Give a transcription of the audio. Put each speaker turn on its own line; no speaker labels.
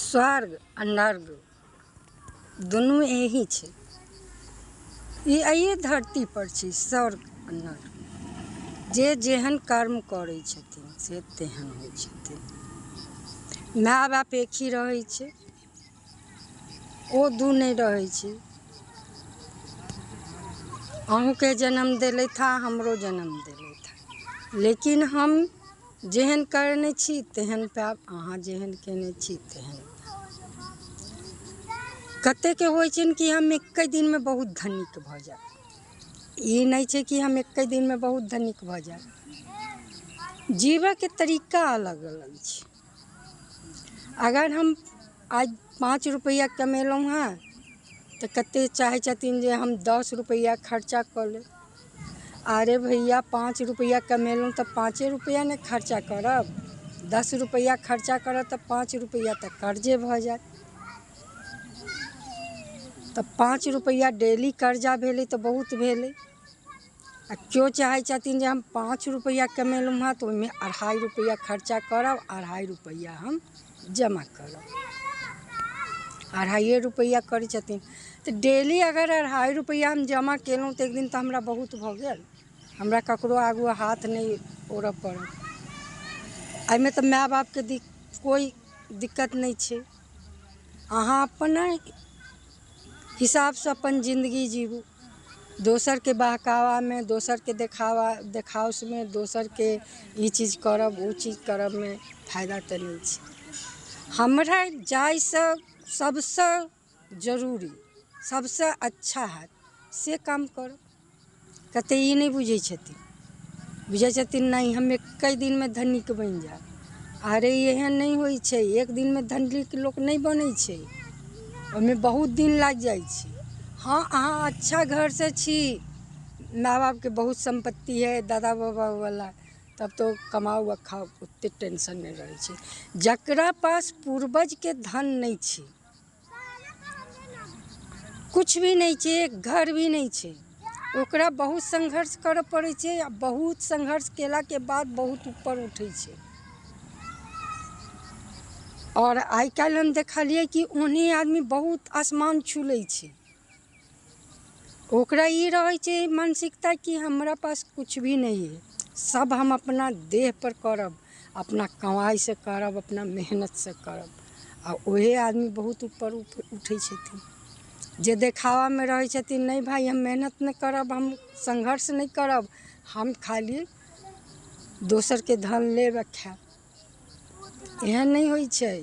स्वर्ग आ नर्क दुनू यही छै। ये धरती पर छै स्वर्ग आ नर्क। जे जेहन कर्म करै छथिन से तेहन होइ छथिन। माय बाप एक ही रहै छै, ओ दू नहीं रहै छै। अहूँके जन्म देलथि हँ, हमरो जन्म देलथि हँ, लेकिन हम जेहन करने छी तेहन पायब, अहाँ जेहन केने छी तेहन। कतेके होइ छै कि हम एके दिनमे बहुत धनिक भऽ जायब। ई नहीं छै कि हम एके दिनमे बहुत धनिक भऽ जायब। जीवयके तरीका अलग अलग छै। अगर हम आज 5 रुपैया कमेलहुँ हँ तऽ कते चाहै छथिन जे हम 10 रुपैया खर्चा कऽ लेब। अरे भैया 5 रुपैया कमेलहुँ तऽ 5 रुपैया ने खर्चा करब। 10 रुपैया खर्चा करब तऽ 5 रुपैया तऽ कर्जे भऽ जायत। तऽ 5 रुपैया डेली कर्जा भेलै तऽ बहुत भेलै। आ केओ चाहै छथिन जे हम 5 रुपैया कमेलहुँ हँ तऽ ओहिमे 2.5 रुपैया खर्चा करब, 2.5 रुपैया हम जमा करब। 2.5 रुपैया करै छथिन तऽ डेली अगर 2.5 रुपैया हम जमा केलहुँ तऽ एक दिन तऽ हमरा बहुत भऽ गेल। हमरा ककरो आगू हाथ नहीं ओढ़ऽ पड़त। एहिमे तऽ माय बापके कोई दिक्कत नहीं छै। अहाँ अपना हिसाबसँ अपन जिंदगी जीबू। दोसर के बहकावा में, दोसर के देखाउस में, दोसर के ई चीज करब ओ चीज करब में फायदा तऽ नहीं छै। हमरा जाहिसँ सबसँ जरूरी, सबसँ अच्छा हैत से काम करब। कते ई नहीं बुझै छथिन, बुझै छथिन नहीं हम एके दिनमे धनिक बनि जायब। अरे एहन नहीं होइ छै, एक दिनमे धनिक लोक नहीं बनै छै, ओहिमे बहुत दिन लागि जाइ छै। हाँ अहाँ अच्छा घर से छी, माँ बाप के बहुत संपत्ति है दादा बाबा वाला, तब तो कमाओ आ खाओ, ओते टेंशन नहीं रहै छै। जकरा पास पूर्वज के धन नहीं छै, कुछ भी नहीं छै, एक घर भी नहीं छै, ओकरा बहुत संघर्ष करऽ पड़ै छै। आ बहुत संघर्ष केला के बाद बहुत ऊपर उठै छै। और आइ काल्हि हम देखलियै कि ओहने आदमी बहुत आसमान छू लै छै। ओकरा ई रहै छै मानसिकता कि हमरा पास कुछ भी नहीं है, सब हम अपना देह पर करब, अपना कमाई से करब, अपना मेहनत से करब। आ ओहे आदमी बहुत ऊपर उठै छथिन। जे देखावा में रहै छथिन नहीं भाई हम मेहनत नहीं करब, हम संघर्ष नहीं करब, हम खाली दोसर के धन लेब आ खायब, एहन नहीं होइ छै।